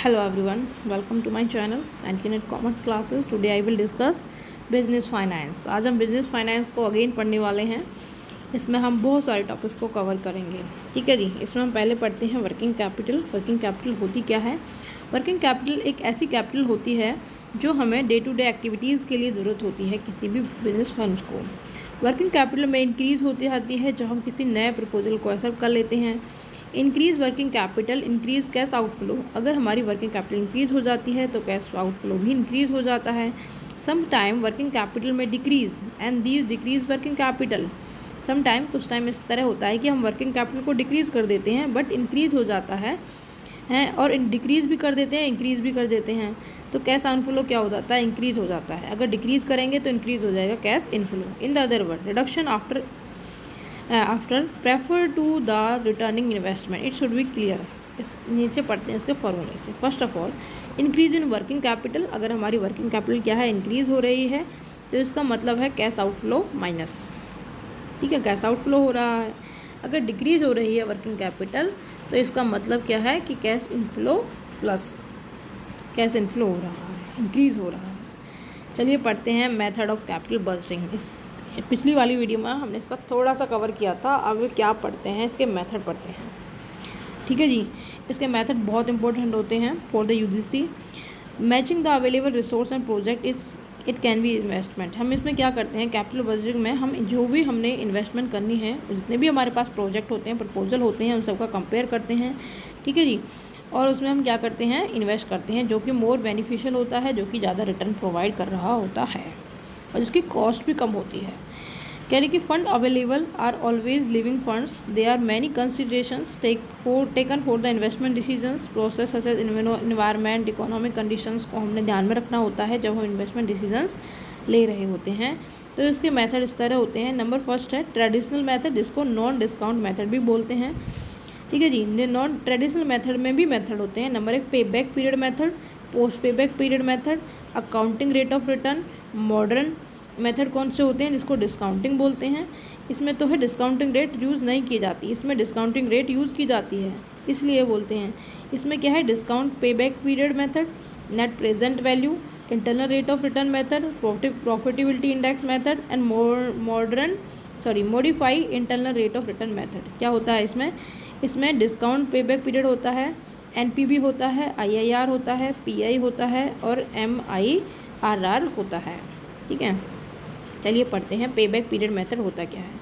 Hello everyone, welcome to my channel Ankinet Commerce Classes. Today I will discuss business finance. आज हम business finance को again पढ़ने वाले हैं. इसमें हम बहुत सारे टॉपिक्स को कवर करेंगे. ठीक है जी. इसमें हम पहले पढ़ते हैं वर्किंग कैपिटल. वर्किंग कैपिटल होती क्या है? वर्किंग कैपिटल एक ऐसी कैपिटल होती है जो हमें डे टू डे एक्टिविटीज़ के लिए ज़रूरत होती है किसी भी बिजनेस फंड को. वर्किंग कैपिटल में इंक्रीज़ होती जाती है जब हम किसी नए प्रपोजल को एक्सेप्ट कर लेते हैं. Increase working capital increase cash outflow. अगर हमारी वर्किंग कैपिटल इंक्रीज़ हो जाती है तो कैश आउटफ्लो भी इंक्रीज़ हो जाता है. सम टाइम वर्किंग कैपिटल में decrease and these decrease working capital. Some time कुछ टाइम इस तरह होता है कि हम वर्किंग कैपिटल को डिक्रीज़ कर देते हैं बट इंक्रीज़ हो जाता है और डिक्रीज़ भी कर देते हैं, इंक्रीज़ भी कर देते हैं. तो कैश आउटफ्लो क्या हो जाता है? इंक्रीज़ हो जाता है. अगर डिक्रीज़ करेंगे तो इंक्रीज़ हो जाएगा cash inflow. In the other word, reduction after prefer to the returning investment. It should be clear. इस नीचे पढ़ते हैं इसके फॉर्मूले से. First of all, increase in working capital. अगर हमारी वर्किंग कैपिटल क्या है? इंक्रीज़ हो रही है तो इसका मतलब है कैश आउटफ्लो माइनस. ठीक है, कैश आउटफ्लो हो रहा है. अगर डिक्रीज़ हो रही है वर्किंग कैपिटल तो इसका मतलब क्या है कि cash inflow plus cash inflow हो रहा है, इंक्रीज़ हो रहा है. चलिए पढ़ते हैं मेथड ऑफ कैपिटल बजटिंग. इस पिछली वाली वीडियो में हमने इसका थोड़ा सा कवर किया था. अब क्या पढ़ते हैं? इसके मेथड पढ़ते हैं. ठीक है जी. इसके मेथड बहुत इंपॉर्टेंट होते हैं for the UGC. Matching the available resource and project it can B investment. हम इसमें क्या करते हैं कैपिटल बजटिंग में? हम जो भी हमने इन्वेस्टमेंट करनी है, जितने भी हमारे पास प्रोजेक्ट होते हैं, प्रपोजल होते हैं, उन सबका कंपेयर करते हैं. ठीक है जी. और उसमें हम क्या करते हैं? इन्वेस्ट करते हैं जो कि मोर बेनिफिशियल होता है, जो कि ज़्यादा रिटर्न प्रोवाइड कर रहा होता है और जिसकी कॉस्ट भी कम होती है. कह रही कि fund available are always living funds. They are many considerations taken for the investment decisions process such as environment economic conditions को हमने ध्यान में रखना होता है जब हम इन्वेस्टमेंट डिसीजंस ले रहे होते हैं. तो इसके मेथड इस तरह होते हैं. नंबर फर्स्ट है ट्रेडिशनल मेथड, जिसको नॉन डिस्काउंट मेथड भी बोलते हैं. ठीक है जी. नॉन ट्रेडिशनल मेथड में भी मेथड होते हैं. नंबर 1 पे बैक पीरियड मेथड, पोस्ट पे back period method, accounting rate of return. Modern method कौन से होते हैं? जिसको डिस्काउंटिंग बोलते हैं. इसमें तो है डिस्काउंटिंग रेट यूज़ नहीं की जाती, इसमें डिस्काउंटिंग रेट यूज़ की जाती है, इसलिए बोलते हैं. इसमें क्या है? डिस्काउंट पे back period method, net present value, internal rate of return method, profitability index method and modify internal rate of return method. क्या होता है इसमें डिस्काउंट पे बैक पीरियड होता है, एनपीवी होता है, आईआईआर होता है, पीआई होता है और एमआईआरआर होता है. ठीक है. चलिए पढ़ते हैं पे बैक पीरियड मेथड होता क्या है.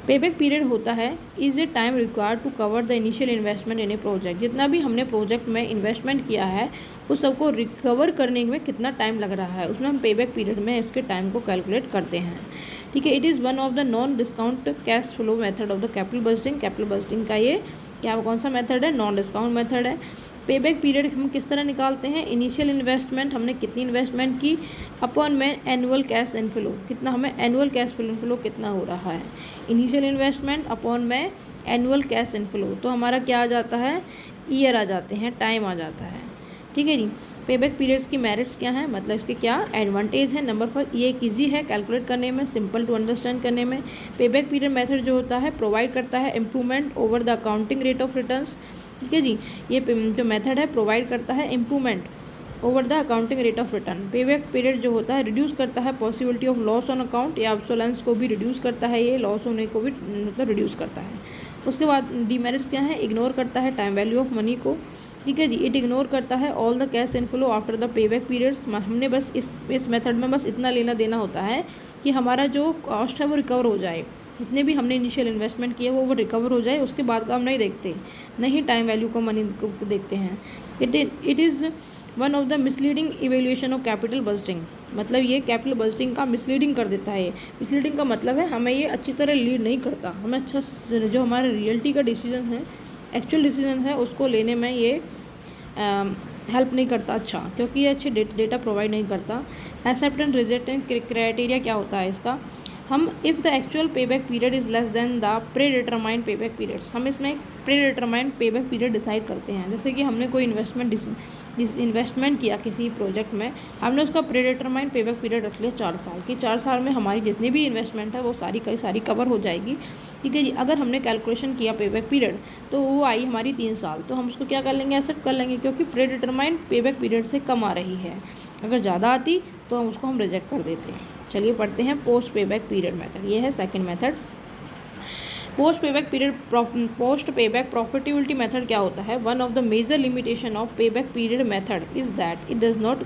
पे बैक पीरियड होता है is a time required to cover the initial investment in a project. जितना भी हमने प्रोजेक्ट में इन्वेस्टमेंट किया है उस सबको रिकवर करने में कितना टाइम लग रहा है, उसमें हम पे बैक पीरियड में इसके टाइम को कैलकुलेट करते हैं. ठीक है. It is one of the non discount cash flow method of the capital budgeting. Capital budgeting का ये कौन सा मेथड है? नॉन डिस्काउंट मेथड है. पे बैक पीरियड हम किस तरह निकालते हैं? इनिशियल इन्वेस्टमेंट हमने कितनी इन्वेस्टमेंट की अपॉन में एनुअल कैश इनफ्लो. कितना हमें एनुअल कैश इनफ्लो कितना हो रहा है? इनिशियल इन्वेस्टमेंट अपॉन में एनुअल कैश इनफ्लो. तो हमारा क्या आ जाता है? ईयर आ जाते हैं, टाइम आ जाता है. ठीक है जी. पे बैक पीरियड्स की मेरिट्स क्या हैं, मतलब इसके क्या एडवांटेज है? नंबर फर्स्ट, ये एक ईजी है कैलकुलेट करने में, सिंपल टू अंडरस्टैंड करने में. पे बैक पीरियड मेथड जो होता है प्रोवाइड करता है improvement over the accounting rate of returns. ठीक है जी. ये जो मेथड है प्रोवाइड करता है improvement over the accounting rate of return. पे बैक पीरियड जो होता है रिड्यूस करता है possibility of loss on account या ऑब्सोलेंस को भी रिड्यूस करता है, ये लॉस होने को भी मतलब रिड्यूस करता है. उसके बाद डीमेरिट्स क्या है? इग्नोर करता है टाइम वैल्यू ऑफ मनी को. ठीक है जी. इट इग्नोर करता है all the cash inflow after the pay back periods. हमने बस इस मेथड में बस इतना लेना देना होता है कि हमारा जो कॉस्ट है वो रिकवर हो जाए, जितने भी हमने इनिशियल इन्वेस्टमेंट किए वो रिकवर हो जाए. उसके बाद का हम नहीं देखते, नहीं टाइम वैल्यू को मनी को देखते हैं. It is one of the misleading evaluation of capital budgeting. मतलब ये कैपिटल बजटिंग का मिसलीडिंग कर देता है. मिसलीडिंग का मतलब है हमें ये अच्छी तरह लीड नहीं करता, हमें अच्छा जो हमारे रियलिटी का डिसीजन है, एक्चुअल डिसीजन है, उसको लेने में ये हेल्प नहीं करता. अच्छा, क्योंकि ये अच्छे डेटा प्रोवाइड नहीं करता. एक्सेप्टेंस रिजेक्टेंस क्राइटेरिया क्या होता है इसका? हम if the actual payback period is less than the pre determined payback periods, हम इसमें pre determined payback period decide करते हैं। जैसे कि हमने कोई इन्वेस्टमेंट किया किसी प्रोजेक्ट में, हमने उसका प्री डिटरमाइंड पेबैक पीरियड रख लिया 4 साल की। 4 साल में हमारी जितनी भी इन्वेस्टमेंट है वो सारी की सारी कवर हो जाएगी, ठीक है जी। अगर हमने कैलकुलेशन किया पेबैक पीरियड तो वो आई हमारी 3 साल, तो हम उसको क्या कर लेंगे, एक्सेप्ट कर लेंगे, क्योंकि प्री डिटरमाइंड पेबैक पीरियड से कम आ रही है। अगर ज़्यादा आती तो हम उसको रिजेक्ट कर देते हैं। चलिए पढ़ते हैं पोस्ट पेबैक पीरियड मेथड। ये है second method. Post payback profitability method क्या होता है? One of the major limitation of payback period method is that it does not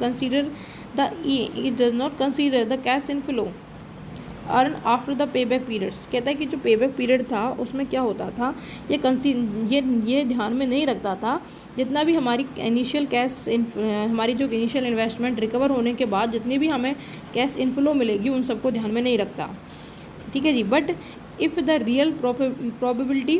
consider the cash inflow earn after the payback periods. कहता है कि जो payback period था उसमें क्या होता था, ये ध्यान में नहीं रखता था जितना भी हमारी इनिशियल हमारी जो इनिशियल इन्वेस्टमेंट रिकवर होने के बाद जितनी भी हमें कैश इनफ्लो मिलेगी उन सबको ध्यान में नहीं रखता, ठीक है जी। But if the real profitability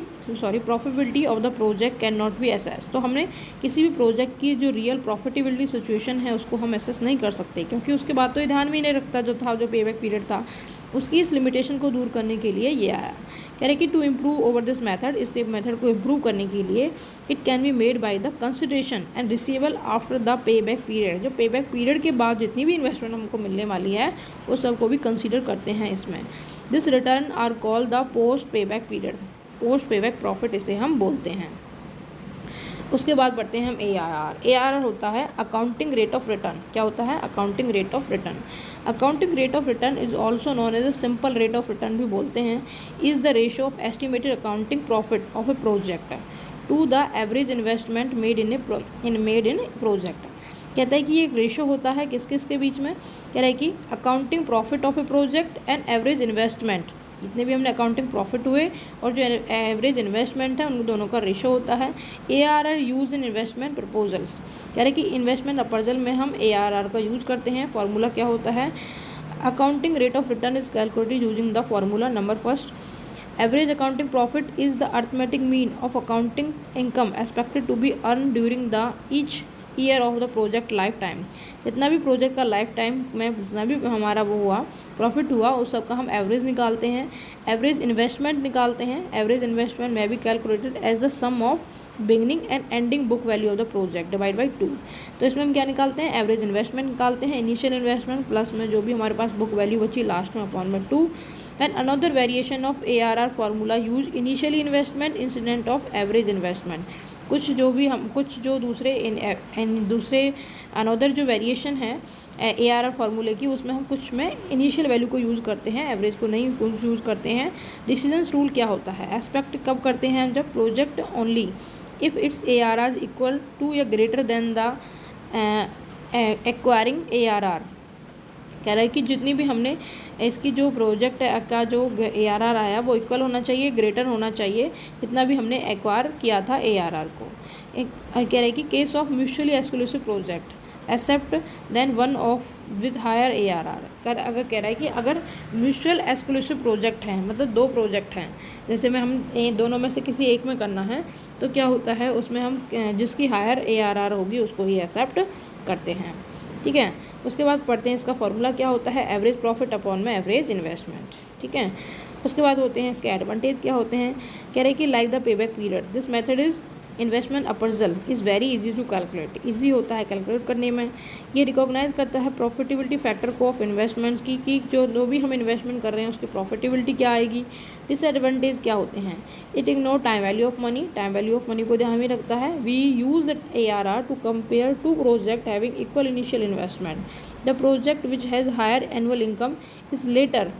of the project can not be assess, तो हमने किसी भी प्रोजेक्ट की जो रियल प्रॉफिटेबिलिटी सिचुएशन है उसको हम असेस नहीं कर सकते, क्योंकि उसके बाद तो ये ध्यान भी नहीं रखता जो पेबैक पीरियड था। उसकी इस लिमिटेशन को दूर करने के लिए ये आया। कह रहे कि to improve over this method, इस मेथड को इम्प्रूव करने के लिए it can be made by the consideration and receival after the payback period. जो पेबैक पीरियड के बाद जितनी भी इन्वेस्टमेंट हमको मिलने वाली है वो सबको भी कंसिडर करते हैं इसमें। This return are call the post payback period, post payback profit इसे हम बोलते हैं। उसके बाद पढ़ते हैं हम ARR होता है अकाउंटिंग रेट ऑफ रिटर्न। क्या होता है? Accounting rate of return. Accounting rate of return is also known as a simple rate of return भी बोलते हैं। Is the ratio of estimated accounting profit of a project to the average investment made in project. कहता है कि ये एक ratio होता है किस किस के बीच में? कह रहा है कि accounting profit of a project and average investment, जितने भी हमने अकाउंटिंग प्रॉफिट हुए और जो एवरेज इन्वेस्टमेंट है उन दोनों का रेशो होता है। ARR use in investment proposals. कह रहे कि इन्वेस्टमेंट अप्रजल में हम ARR का यूज़ करते हैं। फार्मूला क्या होता है? Accounting rate of return is calculated using the formula number first, average accounting profit is the arithmetic mean of accounting income expected to be earn during the each year of the project life time. जितना भी project का life time में जितना भी हमारा वो हुआ profit हुआ उस सब का हम एवरेज निकालते हैं। एवरेज इन्वेस्टमेंट निकालते हैं। एवरेज इन्वेस्टमेंट में भी calculated as the sum of beginning and ending book value of the project divide by 2। तो इसमें हम क्या निकालते हैं? एवरेज इन्वेस्टमेंट निकालते हैं, इनिशियल इन्वेस्टमेंट प्लस में जो भी हमारे पास बुक वैल्यू बची लास्ट में अपॉन में 2। And another variation of ARR formula use initially investment incident of average investment. कुछ जो दूसरे अनदर जो वेरिएशन है ARR फार्मूले की, उसमें हम कुछ में इनिशियल वैल्यू को यूज़ करते हैं, एवरेज को नहीं यूज़ करते हैं। डिसीजंस रूल क्या होता है? एस्पेक्ट कब करते हैं? जब project only if its ARR is equal to या greater than the acquiring ARR। कह रहा है कि जितनी भी हमने इसकी जो प्रोजेक्ट का जो ARR आया वो इक्वल होना चाहिए, ग्रेटर होना चाहिए जितना भी हमने एक्वायर किया था ARR को। कह रहा है कि case of mutually exclusive project accept then one of with higher ARR। अगर कह रहा है कि अगर म्यूचुअल एक्सक्लूसिव प्रोजेक्ट हैं, मतलब 2 प्रोजेक्ट हैं, जैसे में हम दोनों में से किसी एक में करना है तो क्या होता है उसमें हम जिसकी हायर ARR होगी उसको ही एक्सेप्ट करते हैं, ठीक है। उसके बाद पढ़ते हैं इसका फॉर्मूला क्या होता है? एवरेज प्रॉफिट अपॉन में एवरेज इन्वेस्टमेंट, ठीक है। उसके बाद होते हैं इसके एडवांटेज क्या होते हैं? कह रहे हैं कि like the payback period this method is investment appraisal is very easy to calculate. Easy होता है कैलकुलेट करने में। ये रिकॉग्नाइज करता है प्रॉफिटेबिलिटी फैक्टर को ऑफ इन्वेस्टमेंट्स की, कि जो भी हम इन्वेस्टमेंट कर रहे हैं उसकी प्रॉफिटेबिलिटी क्या आएगी। डिसएडवांटेज क्या होते हैं? It ignore time value of money, time value of money को ध्यान में रखता है। We use the ARR to compare 2 project having equal initial investment. The project which has higher annual income is later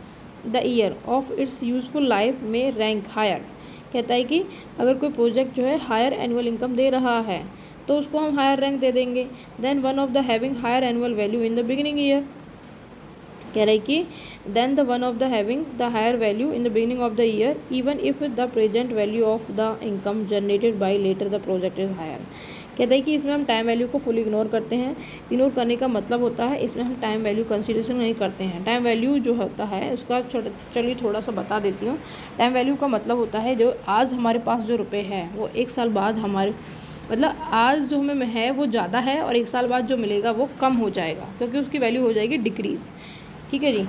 the year of its useful life में rank higher. कहता है कि अगर कोई प्रोजेक्ट जो है हायर एनुअल इनकम दे रहा है तो उसको हम हायर रैंक दे देंगे then one of the having higher annual value in the beginning year. कह रहा है कि then the one of the having the higher value in the beginning of the year even if the present value of the income generated by later the project is higher. कहता है कि इसमें हम time value को full ignore करते हैं। Ignore करने का मतलब होता है इसमें हम टाइम वैल्यू कंसिडरेशन नहीं करते हैं। टाइम वैल्यू जो होता है उसका चलिए थोड़ा सा बता देती हूँ। टाइम वैल्यू का मतलब होता है जो आज हमारे पास जो रुपए है वो 1 साल बाद हमारे मतलब आज जो हमें है वो ज़्यादा है और 1 साल बाद जो मिलेगा वो कम हो जाएगा, क्योंकि उसकी वैल्यू हो जाएगी डिक्रीज़, ठीक है जी।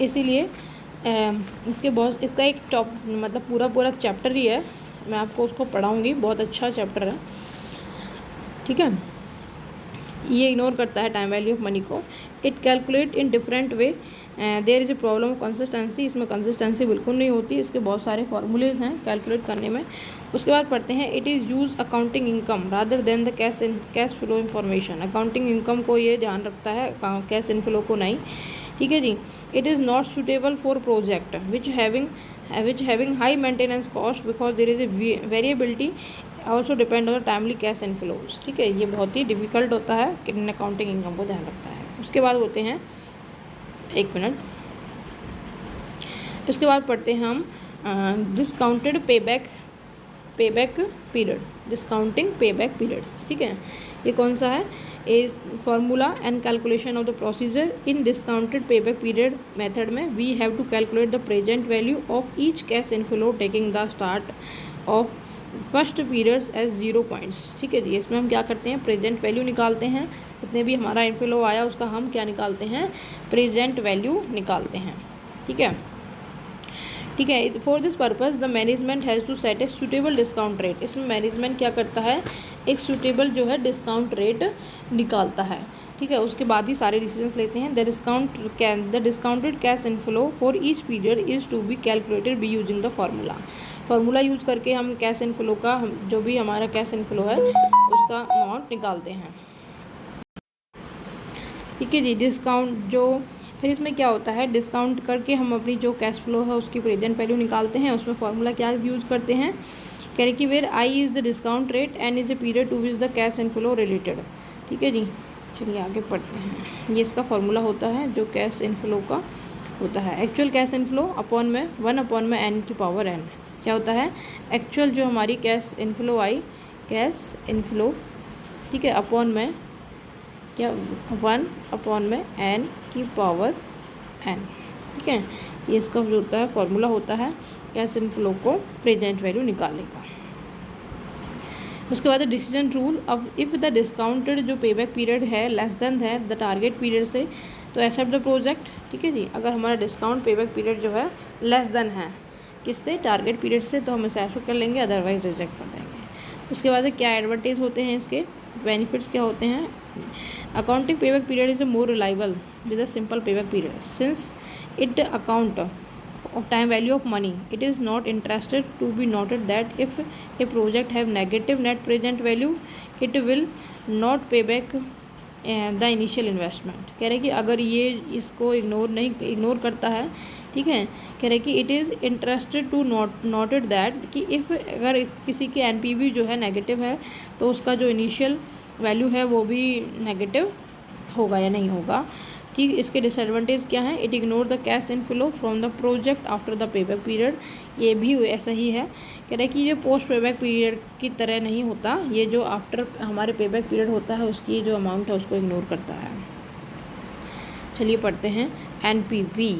इसीलिए इसके बहुत इसका एक मतलब पूरा चैप्टर ही है, मैं आपको उसको पढ़ाऊँगी, बहुत अच्छा चैप्टर है, ठीक है। ये इग्नोर करता है टाइम वैल्यू ऑफ मनी को। It calculate in different way, there is a problem of consistency, इसमें कंसिस्टेंसी बिल्कुल नहीं होती, इसके बहुत सारे फार्मूलेज हैं कैलकुलेट करने में। उसके बाद पढ़ते हैं it is use accounting income rather than the cash flow information, accounting income को ये ध्यान रखता है, कैश इनफ्लो को नहीं, ठीक है जी। It is not suitable for project which having high maintenance cost because there is a variability also depend on the timely cash inflows, ठीक है। ये बहुत ही डिफिकल्ट होता है कि अकाउंटिंग इनकम को ध्यान रखता है। उसके बाद होते हैं, एक मिनट, उसके बाद पढ़ते हैं हम discounted payback period, discounting payback periods, ठीक है। ये कौन सा है? Is formula and calculation of the procedure in discounted payback period method में we have to calculate the present value of each cash inflow taking the start of first periods as 0 points, ठीक है जी। इसमें हम क्या करते हैं, present value निकालते हैं, जितने भी हमारा इनफ्लो आया उसका हम क्या निकालते हैं, प्रेजेंट वैल्यू निकालते हैं, ठीक है। ठीक है, for this purpose the management has to set a suitable discount rate, इसमें मैनेजमेंट क्या करता है, एक सूटेबल जो है डिस्काउंट रेट निकालता है, ठीक है। उसके बाद ही सारे डिसीजंस लेते हैं। The discounted cash inflow for each period is to be calculated be using the formula use करके हम कैश इनफ्लो का जो भी हमारा कैश इनफ्लो है उसका अमाउंट निकालते हैं, ठीक है जी। डिस्काउंट जो फिर इसमें क्या होता है, डिस्काउंट करके हम अपनी जो कैश फ्लो है उसकी प्रेजेंट वैल्यू निकालते हैं। उसमें फार्मूला क्या यूज़ करते हैं, कह रहे कि where I is the discount rate and is a period to which the cash inflow related, ठीक है जी। चलिए आगे पढ़ते हैं। ये इसका फार्मूला होता है जो कैश इनफ्लो का होता है, एक्चुअल कैश इनफ्लो अपॉन में 1 में n की पावर n, क्या होता है, एक्चुअल जो हमारी कैश इनफ्लो आई, कैश इनफ्लो, ठीक है, अपॉन में क्या 1 में n की पावर n, ठीक है। ये इसका जो होता है फॉर्मूला होता है कैश इनफ्लो को प्रेजेंट वैल्यू निकालने का। उसके बाद डिसीजन रूल, अब इफ़ द डिस्काउंटेड जो पेबैक पीरियड है लेस देन है द टारगेट पीरियड से, तो एक्सेप्ट द प्रोजेक्ट, ठीक है जी। अगर हमारा डिस्काउंट पेबैक पीरियड जो है लेस देन है किससे, टारगेट पीरियड से, तो हम इसे एक्सेप्ट कर लेंगे, अदरवाइज रिजेक्ट कर देंगे। उसके बाद क्या एडवांटेज होते हैं इसके, बेनिफिट्स क्या होते हैं, accounting payback period is more reliable with a simple payback period since it account of time value of money. It is not interested to be noted that if a project have negative net present value it will not pay back the initial investment। कह रहे कि अगर ये इसको ignore करता है, ठीक है, कह रहे कि it is interested to noted that कि इफ़ अगर किसी की एनपीवी जो है नेगेटिव है तो उसका जो इनिशियल वैल्यू है वो भी नेगेटिव होगा या नहीं होगा, ठीक। इसके डिसएडवांटेज क्या है, it ignore the cash inflow from the project after the payback period, ये भी ऐसा ही है, कह रहे कि ये पोस्ट पेबैक पीरियड की तरह नहीं होता, ये जो आफ्टर हमारे पेबैक पीरियड होता है उसकी जो अमाउंट है उसको इग्नोर करता है। चलिए पढ़ते हैं एनपीवी,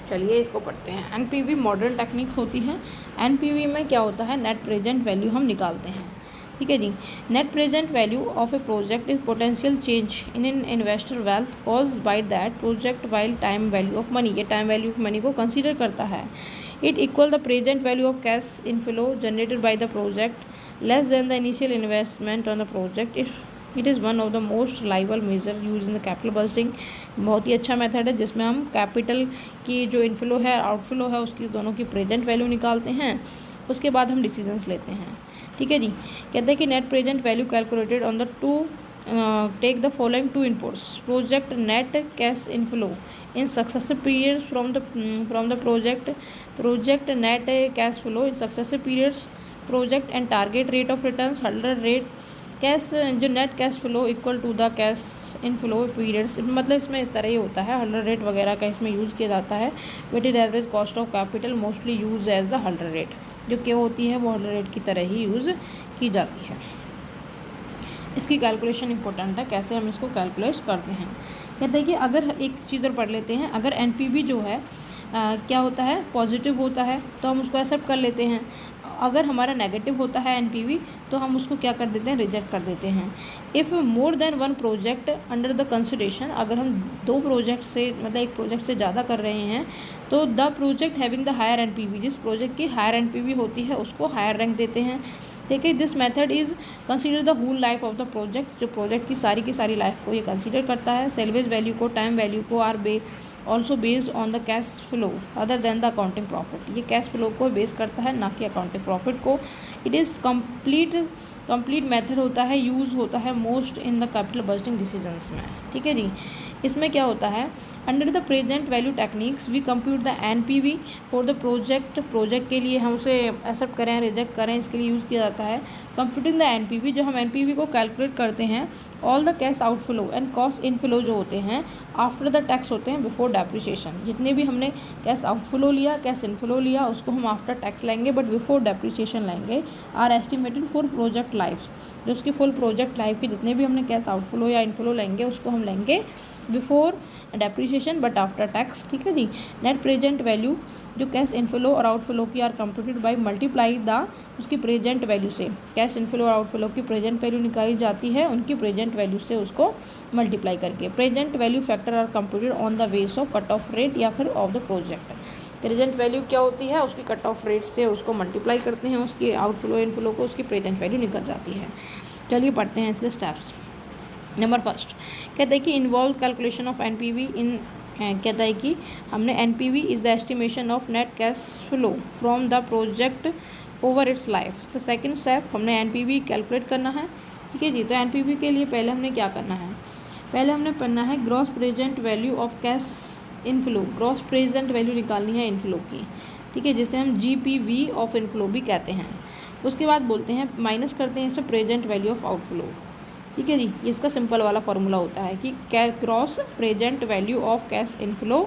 चलिए इसको पढ़ते हैं। एनपीवी मॉडर्न टेक्निक होती है। एनपीवी में क्या होता है, नेट प्रेजेंट वैल्यू हम निकालते हैं, ठीक है जी। Net present value of a project is potential change in an investor wealth caused by that project while time value of money, ये टाइम वैल्यू ऑफ मनी को कंसीडर करता है। It equal the present value of cash inflow generated by the project less than the initial investment on the project. It is one of the most reliable measure use in the capital budgeting, बहुत ही अच्छा method है जिसमें हम capital की जो inflow है outflow है उसकी दोनों की प्रेजेंट वैल्यू निकालते हैं, उसके बाद हम डिसीजंस लेते हैं, ठीक है जी। कहते हैं कि net present value calculated on the to take the following two inputs, project net cash inflow in successive periods from the project net cash flow in successive periods, project and target rate of returns, hundred rate cash जो net cash flow equal to the cash inflow periods, मतलब इसमें इस तरह ही होता है, 100 rate वगैरह का इसमें यूज़ किया जाता है। Weighted average cost of capital mostly use as the 100 rate, जो क्या होती है वो 100 रेट की तरह ही यूज़ की जाती है। इसकी कैलकुलेशन इंपॉर्टेंट है, कैसे हम इसको कैलकुलेट करते हैं। कहते हैं कि अगर एक चीज़ और पढ़ लेते हैं, अगर एनपीवी जो है क्या होता है, पॉजिटिव होता है तो हम उसको एक्सेप्ट कर लेते हैं, अगर हमारा नेगेटिव होता है एनपीवी तो हम उसको क्या कर देते हैं, रिजेक्ट कर देते हैं। If more than one project under the consideration, अगर हम 2 प्रोजेक्ट से मतलब एक प्रोजेक्ट से ज़्यादा कर रहे हैं तो the project having the higher NPV, जिस प्रोजेक्ट की हायर एनपीवी होती है उसको हायर रैंक देते हैं। देखिए this method is consider the whole life of the project, जो प्रोजेक्ट की सारी लाइफ को ये कंसीडर करता है। सेल्वेज वैल्यू को, टाइम वैल्यू को are also based on the cash flow other than the accounting profit, ये कैश फ्लो को बेस करता है ना कि अकाउंटिंग प्रॉफिट को। इट इज़ कंप्लीट मेथड होता है, यूज़ होता है most in the capital budgeting decisions में। ठीक है जी, इसमें क्या होता है, under the present value techniques we compute the NPV for the project के लिए हम उसे एक्सेप्ट करें रिजेक्ट करें इसके लिए यूज़ किया जाता है। कंप्यूटिंग द एनपीवी, जो हम एनपीवी को कैलकुलेट करते हैं, all the cash outflow and cost inflow जो होते हैं आफ्टर द टैक्स होते हैं बिफोर डेप्रिसिएशन। जितने भी हमने कैश आउटफ्लो लिया, कैश इनफ्लो लिया, उसको हम आफ्टर टैक्स लेंगे बट बिफोर डेप्रिसिएशन लेंगे। Are estimated for project life, जो उसकी फुल प्रोजेक्ट लाइफ के जितने भी हमने कैश आउटफ्लो या इनफ्लो लेंगे उसको हम लेंगे before depreciation but after tax. ठीक है जी। नेट प्रेजेंट वैल्यू, जो कैश इनफ्लो और आउटफ्लो की are computed by multiply the उसकी प्रेजेंट वैल्यू से, कैश इनफ्लो और आउटफ्लो की प्रेजेंट वैल्यू निकाली जाती है उनकी प्रेजेंट वैल्यू से उसको मल्टीप्लाई करके। Present value factor are computed on the base of cut off rate या फिर of the project. Present value क्या होती है, उसकी कट ऑफ रेट से उसको मल्टीप्लाई करते हैं, उसकी आउटफ्लो इनफ्लो को, उसकी प्रेजेंट वैल्यू निकल जाती है। चलिए पढ़ते हैं इसके स्टेप्स। नंबर फर्स्ट कहता है कि इन्वॉल्व कैलकुलेशन ऑफ एनपीवी इन, कहता है कि हमने NPV is the estimation of net cash flow from the project over it's life. The second step, हमने एनपीवी कैलकुलेट करना है। ठीक है जी। तो एनपीवी के लिए पहले हमने क्या करना है, पहले हमने पढ़ना है gross present value of cash inflow, gross present value निकालनी है इनफ्लो की। ठीक है, जिसे हम जीपीवी ऑफ इनफ्लो भी कहते हैं। उसके बाद बोलते हैं माइनस करते हैं इसमें प्रेजेंट वैल्यू ऑफ आउटफ्लो। ठीक है जी, इसका सिंपल वाला फॉर्मूला होता है कि cross present value of cash inflow,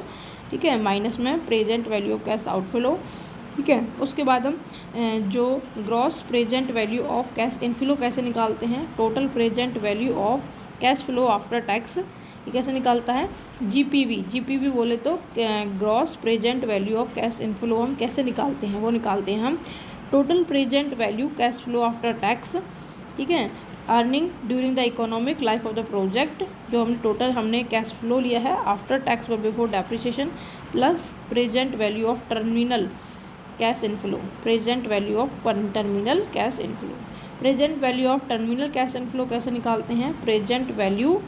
ठीक है, माइनस में present value of cash outflow. ठीक है, उसके बाद हम जो gross present value of cash inflow कैसे निकालते हैं, total present value of cash flow after tax, ये कैसे निकालता है, जीपीवी बोले तो gross present value of cash inflow हम कैसे निकालते हैं, वो निकालते हैं हम total present value cash flow after tax. ठीक है, earning during the economic life of the project, जो हमने टोटल हमने कैश फ्लो लिया है after tax but before depreciation, plus present value of terminal cash inflow, present value of terminal cash inflow. Present value of terminal cash inflow कैसे निकालते हैं, present value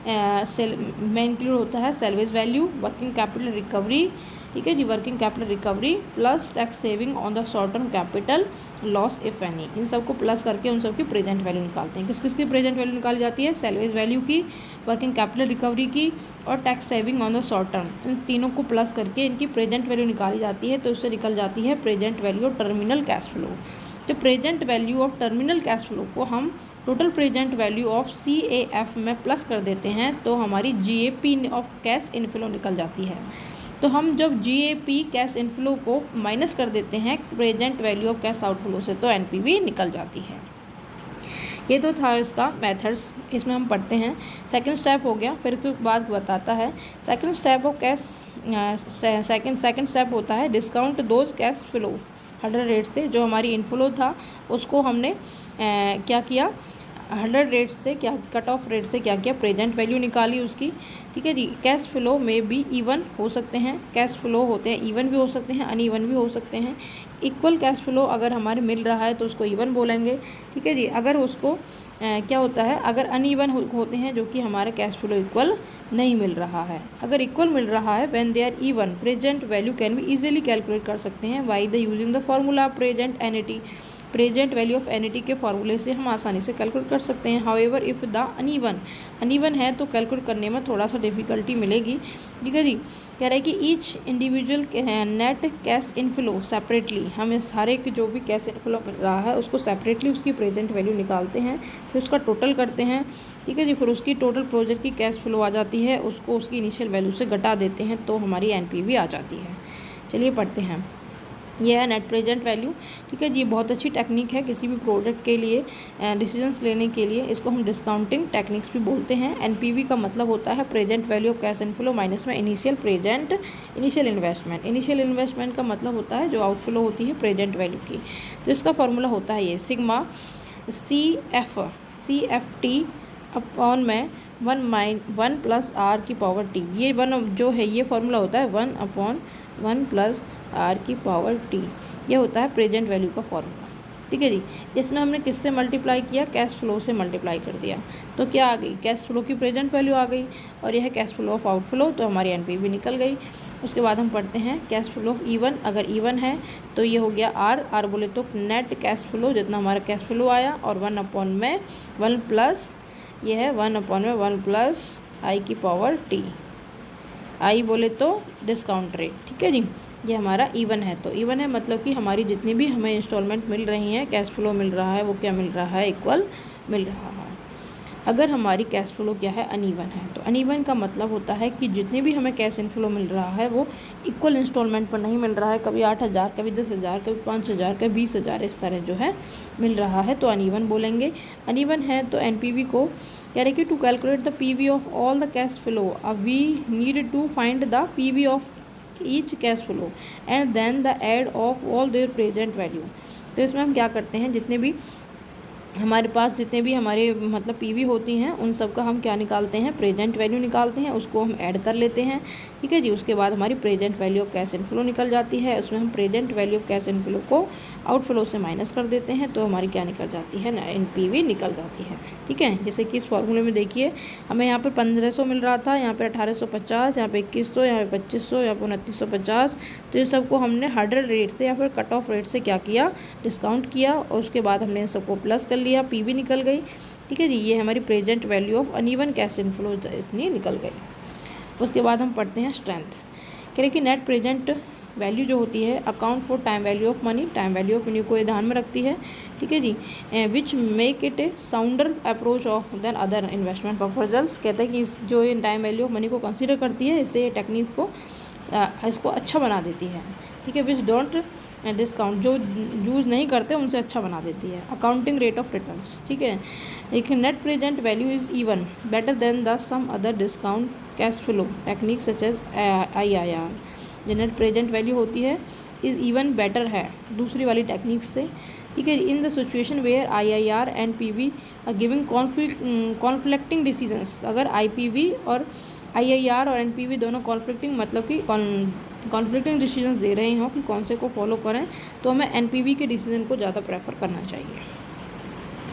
में include होता है salvage value, working capital recovery. ठीक है जी, working capital recovery plus tax saving on the short term capital loss if any, इन सबको प्लस करके उन सब की प्रेजेंट वैल्यू निकालते हैं। किस किस की प्रेजेंट वैल्यू निकाली जाती है, सेल्वेज वैल्यू की, वर्किंग कैपिटल रिकवरी की और tax saving on the short term, इन तीनों को प्लस करके इनकी प्रेजेंट वैल्यू निकाली जाती है। तो उससे निकल जाती है present value of terminal cash flow. तो present value of terminal cash flow को हम total present value of CAF में प्लस कर देते हैं तो हमारी GAP ऑफ कैश इनफ्लो निकल जाती है। तो हम जब GAP कैश इनफ्लो को माइनस कर देते हैं present value of cash outflow से तो NPV निकल जाती है। ये तो था इसका मेथड्स, इसमें हम पढ़ते हैं। सेकंड स्टेप हो गया, फिर के बाद बताता है second step of cash, second step होता है discount those cash flow 100 rate से। जो हमारी इनफ्लो था उसको हमने क्या किया, 100 रेट से क्या, कट ऑफ रेट से क्या किया, प्रेजेंट वैल्यू निकाली उसकी। ठीक है जी, कैश फ्लो में भी इवन हो सकते हैं, कैश फ्लो होते हैं इवन भी हो सकते हैं, अनइवन भी हो सकते हैं। इक्वल कैश फ्लो अगर हमारे मिल रहा है तो उसको इवन बोलेंगे। ठीक है जी, अगर उसको क्या होता है, अगर अनइवन होते हैं जो कि हमारा कैश फ्लो इक्वल नहीं मिल रहा है। अगर इक्वल मिल रहा है when they are even, present value can be easily calculate कर सकते हैं by the using the formula present NET. Present value of NET के फॉर्मूले से हम आसानी से कैलकुलेट कर सकते हैं। हाउएवर इफ़ द अनइवन है तो कैलकुलेट करने में थोड़ा सा डिफिकल्टी मिलेगी। ठीक है जी, कह रहे हैं कि each individual net cash inflow separately, हम इस हर एक जो भी कैश इनफ्लो मिल रहा है उसको सेपरेटली उसकी प्रेजेंट वैल्यू निकालते हैं, फिर उसका टोटल करते हैं। ठीक है जी, फिर उसकी टोटल प्रोजेक्ट की कैश फ्लो आ जाती है, उसको उसकी इनिशियल वैल्यू से घटा देते हैं तो हमारी NPV आ जाती है। चलिए पढ़ते हैं। ये है नेट प्रेजेंट वैल्यू। ठीक है जी, बहुत अच्छी टेक्निक है किसी भी प्रोडक्ट के लिए डिसीजंस लेने के लिए। इसको हम डिस्काउंटिंग टेक्निक्स भी बोलते हैं। एनपीवी का मतलब होता है present value of cash inflow minus में इनिशियल इन्वेस्टमेंट। इनिशियल इन्वेस्टमेंट का मतलब होता है जो आउटफ्लो होती है प्रेजेंट वैल्यू की। तो इसका फॉर्मूला होता है ये sigma C F T upon में 1 प्लस आर की पावर टी। ये वन जो है ये फॉर्मूला होता है 1/1 प्लस आर की पावर टी। ये होता है प्रेजेंट वैल्यू का फॉर्मूला। ठीक है जी, इसमें हमने किससे मल्टीप्लाई किया, कैश फ्लो से मल्टीप्लाई कर दिया। तो क्या आ गई, कैश फ्लो की प्रेजेंट वैल्यू आ गई, और यह है कैश फ्लो ऑफ आउटफ्लो, तो हमारी एनपीवी निकल गई। उसके बाद हम पढ़ते हैं कैश फ्लो ऑफ इवन। अगर इवन है तो ये हो गया आर बोले तो नेट कैश फ्लो, जितना हमारा कैश फ्लो आया, और 1 प्लस ये है 1 प्लस आई की पावर टी। आई बोले तो डिस्काउंट रेट। ठीक है जी, ये हमारा इवन है। तो इवन है मतलब कि हमारी जितनी भी हमें इंस्टॉलमेंट मिल रही हैं, कैश फ्लो मिल रहा है, वो क्या मिल रहा है, इक्वल मिल रहा है। अगर हमारी कैश फ्लो क्या है, अनइवन है, तो अनइवन का मतलब होता है कि जितनी भी हमें कैश इनफ्लो मिल रहा है वो इक्वल इंस्टॉलमेंट पर नहीं मिल रहा है। कभी 8,000, कभी 10,000, कभी 5,000, कभी 20,000, इस तरह जो है मिल रहा है, तो अनइवन बोलेंगे। अनइवन है तो एनपीवी को कह रहे कि to calculate the PV of all the cash flow we need to find the PV of each cash flow and then the add of all their present value. तो इसमें हम क्या करते हैं, जितने भी हमारे मतलब पीवी होती हैं उन सब का हम क्या निकालते हैं, प्रेजेंट वैल्यू निकालते हैं, उसको हम ऐड कर लेते हैं। ठीक है जी, उसके बाद हमारी present value of cash inflow निकल जाती है। उसमें हम present value of cash inflow को आउटफ्लो से माइनस कर देते हैं, तो हमारी क्या निकल जाती है, एनपीवी निकल जाती है। ठीक है, जैसे कि इस फॉर्मूले में देखिए हमें यहाँ पे 1,500 मिल रहा था, यहाँ पे 1,850, यहाँ पे 2,100, यहाँ पे 2,500, यहाँ पे 2,950। तो ये सबको हमने हार्डर रेट से या फिर कट ऑफ रेट से क्या किया, डिस्काउंट किया, और उसके बाद हमने सबको प्लस कर लिया, पीवी निकल गई। ठीक है जी, ये हमारी present value of uneven cash inflow इतनी निकल गई। उसके बाद हम पढ़ते हैं स्ट्रेंथ। कह रहे कि नेट प्रेजेंट वैल्यू जो होती है account for time value of money, time value of money को ये ध्यान में रखती है। ठीक है जी, which make it a sounder approach of than other investment proposals. कहते हैं कि इस जो ये टाइम वैल्यू ऑफ मनी को कंसीडर करती है, इससे ये टेक्निक को इसको अच्छा बना देती है। ठीक है, विच डोंट डिस्काउंट, जो यूज़ नहीं करते उनसे अच्छा बना देती है। Accounting rate of returns. ठीक है, एक net present value is even better than the some other discount cash flow technique such as IIR। जो नेट प्रेजेंट वैल्यू होती है इज़ इवन बेटर है दूसरी वाली टेक्निक से। ठीक है, in the situation where IIR and PV are giving conflicting decisions. अगर IPV और IIR और NPV दोनों कॉन्फ्लिक्टिंग मतलब कि कॉन्फ्लिक्टिंग डिसीजंस दे रहे हों कि कौन से को फॉलो करें, तो हमें NPV के डिसीजन को ज़्यादा प्रेफर करना चाहिए।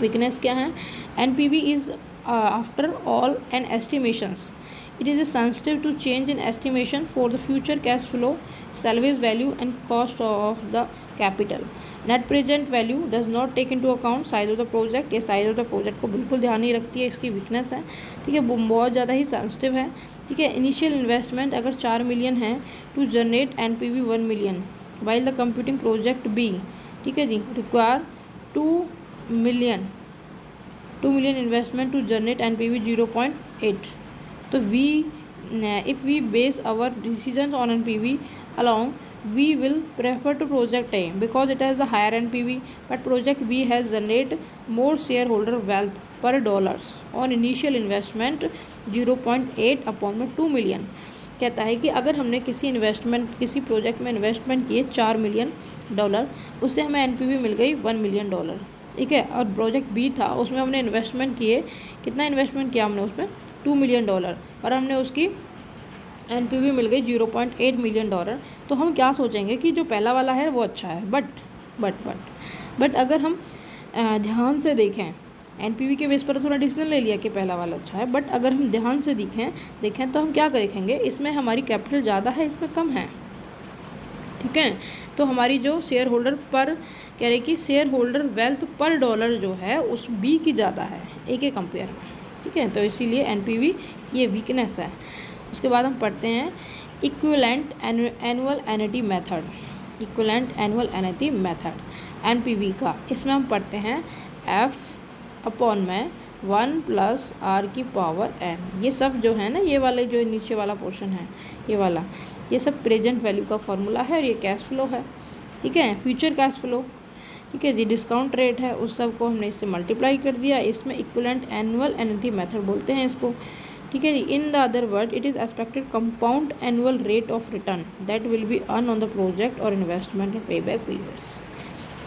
वीकनेस क्या है, NPV is after all an estimations. It is sensitive to change in estimation for the future cash flow, salvage value and cost of the capital. Net present value does not take into account size of the project। ये size of the project को बिल्कुल ध्यान नहीं रखती है, इसकी weakness है। ठीक है, बहुत ज़्यादा ही सेंसिटिव है। ठीक है, इनिशियल इन्वेस्टमेंट अगर 4 मिलियन है to generate NPV 1 million while the computing project B. ठीक है जी, require 2 million investment to generate NPV 0.8। तो if we base our decisions on NPV alone, we will prefer to project A because it has the higher NPV, but project B has generated more shareholder wealth per dollars on initial investment 0.8 upon 2 million। कहता है कि अगर हमने किसी project में investment किए $4 million, उससे हमें NPV मिल गई $1 मिलियन। ठीक है, और प्रोजेक्ट बी था उसमें हमने इन्वेस्टमेंट किए, कितना इन्वेस्टमेंट किया हमने उसमें $2 मिलियन, और हमने उसकी NPV मिल गई $0.8 मिलियन। तो हम क्या सोचेंगे कि जो पहला वाला है वो अच्छा है, बट अगर हम ध्यान से देखें, NPV के बेस पर थोड़ा डिसीजन ले लिया कि पहला वाला अच्छा है, बट अगर हम ध्यान से देखें तो हम क्या देखेंगे, इसमें हमारी कैपिटल ज़्यादा है, इसमें कम है। ठीक है, तो हमारी जो शेयर होल्डर पर कह रहे कि शेयर होल्डर वेल्थ पर डॉलर जो है उस बी की ज़्यादा है ए के कंपेयर में। ठीक है, तो इसीलिए NPV ये वीकनेस है। उसके बाद हम पढ़ते हैं equivalent annual annuity method. Equivalent annual annuity method NPV का, इसमें हम पढ़ते हैं F/1 प्लस R की पावर n। ये सब जो है ना, ये वाले जो नीचे वाला पोर्शन है, ये सब प्रेजेंट वैल्यू का फॉर्मूला है और ये कैश फ्लो है। ठीक है। फ्यूचर कैश फ्लो, ठीक है जी, डिस्काउंट रेट है, उस सब को हमने इससे मल्टीप्लाई कर दिया। इसमें इक्विवेलेंट एनुअल एन्युटी मेथड बोलते हैं इसको, ठीक है जी। In the other word it is expected compound annual rate of return that will be earn on the project और investment in pay back periods.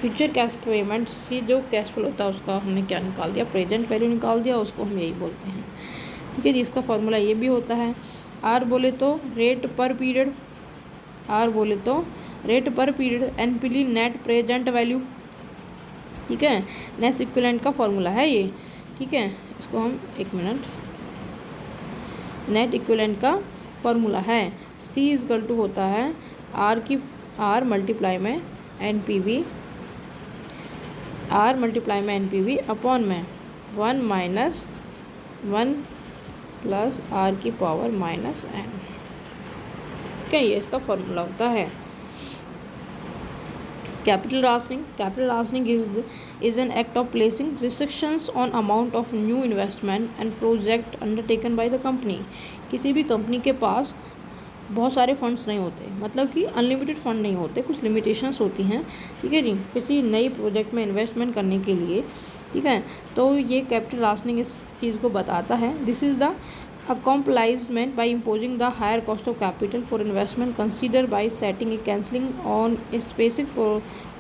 Future cash payment से जो cash flow होता है उसका हमने क्या निकाल दिया, प्रेजेंट वैल्यू निकाल दिया, उसको हम यही बोलते हैं, ठीक है जी। इसका फॉर्मूला ये भी होता है, आर बोले तो रेट पर पीरियड, आर बोले तो रेट पर पीरियड, एनपीली नेट प्रेजेंट वैल्यू, ठीक है। नेक्स्ट इक्विवेलेंट का फॉर्मूला है ये, ठीक है। इसको हम एक मिनट, नेट इक्विवेलेंट का फॉर्मूला है सी इजकल टू होता है आर मल्टीप्लाई में एनपीवी, आर मल्टीप्लाई में एनपीवी अपॉन में 1 माइनस 1 प्लस आर की पावर माइनस एन, ठीक है। ये इसका फॉर्मूला होता है। Capital rationing is an act of placing restrictions on amount of new investment and project undertaken by the company। किसी भी कंपनी के पास बहुत सारे फंड्स नहीं होते, मतलब कि अनलिमिटेड फंड नहीं होते, कुछ लिमिटेशंस होती हैं, ठीक है जी, किसी नई प्रोजेक्ट में इन्वेस्टमेंट करने के लिए, ठीक है। तो ये कैपिटल राशनिंग इस चीज़ को बताता है। This is the accomplishment by imposing the higher cost of capital for investment considered by setting a cancelling on a specific